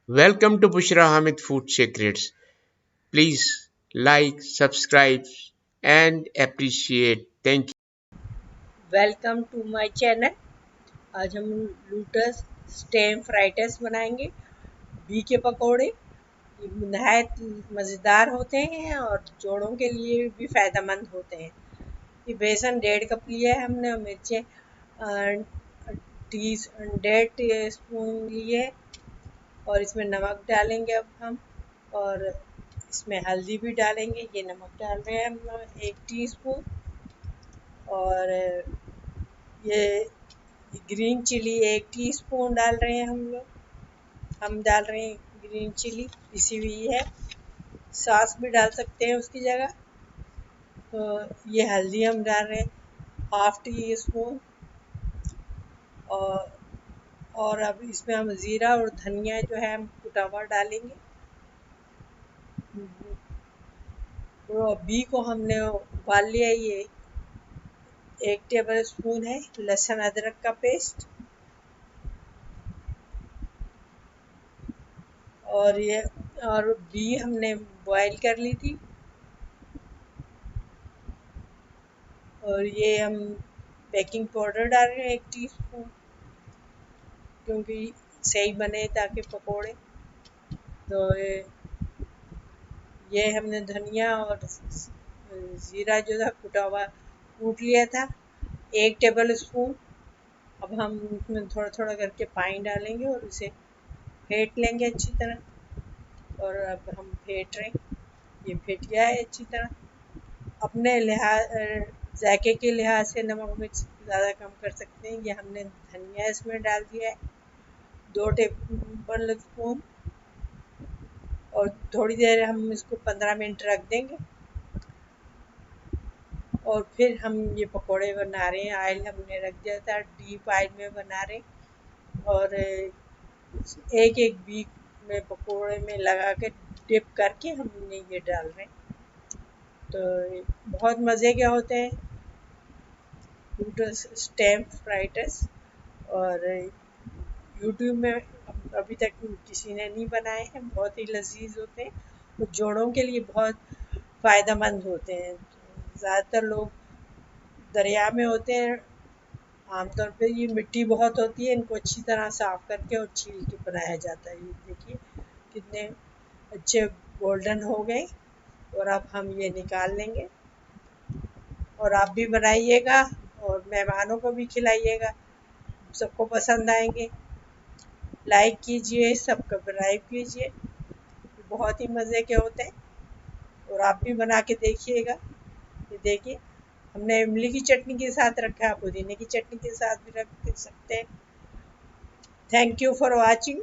Welcome to Bushra Hamid Food Secrets. Please like, subscribe, and appreciate. Thank you. Welcome to my channel. आज हम lotus stem फ्राइटस बनाएंगे। B के पकौड़े ये नहायत मज़ेदार होते हैं और जोड़ों के लिए भी फ़ायदेमंद होते हैं। ये बेसन 1.5 कप लिया है हमने और मिर्चें टी 1.5 स्पून लिए और इसमें नमक डालेंगे अब हम, और इसमें हल्दी भी डालेंगे। ये नमक डाल रहे हैं हम 1 टीस्पून, और ये ग्रीन चिली 1 टीस्पून डाल रहे हैं हम लोग। हम डाल रहे हैं ग्रीन चिली पिसी हुई है, सॉस भी डाल सकते हैं उसकी जगह। तो ये हल्दी हम डाल रहे हैं 1/2 टीस्पून, और अब इसमें हम ज़ीरा और धनिया जो है हम कुटा हुआ डालेंगे। तो बी को हमने उबाल लिया। ये 1 टेबल स्पून है लहसुन अदरक का पेस्ट, और ये और बी हमने बॉईल कर ली थी। और ये हम बेकिंग पाउडर डाल रहे हैं 1 टीस्पून, क्योंकि सही बने ताकि पकोड़े। तो ये हमने धनिया और ज़ीरा जो था कुटा हुआ कूट लिया था 1 टेबल स्पून। अब हम इसमें थोड़ा थोड़ा करके पानी डालेंगे और इसे फेंट लेंगे अच्छी तरह। और अब हम फेंट रहे हैं, ये फेंट गया है अच्छी तरह। अपने लिहाज जायके के लिहाज से नमक मिर्च ज़्यादा कम कर सकते हैं। ये हमने धनिया इसमें डाल दिया है 2 टेबल स्पून, और थोड़ी देर हम इसको 15 मिनट रख देंगे। और फिर हम ये पकोड़े बना रहे हैं। ऑयल हमने रख दिया था, डीप ऑयल में बना रहे हैं। और एक एक बीक में पकोड़े में लगा के डिप करके हमने ये डाल रहे हैं। तो बहुत मज़े के होते हैं लूटस स्टेम फ्राइटस। और यूट्यूब में अभी तक किसी ने नहीं बनाए हैं, बहुत ही लजीज होते हैं। तो जोड़ों के लिए बहुत फ़ायदेमंद होते हैं। ज़्यादातर लोग दरिया में होते हैं, आमतौर पे ये मिट्टी बहुत होती है, इनको अच्छी तरह साफ़ करके और छील के बनाया जाता है। ये देखिए कितने अच्छे गोल्डन हो गए। और अब हम ये निकाल लेंगे, और आप भी बनाइएगा और मेहमानों को भी खिलाइएगा, सबको पसंद आएंगे। लाइक कीजिए, सब्सक्राइब कीजिए, बहुत ही मज़े के होते हैं। और आप भी बना के देखिएगा। ये देखिए हमने इमली की चटनी के साथ रखा है, पुदीने की चटनी के साथ भी रख सकते हैं। Thank you for watching.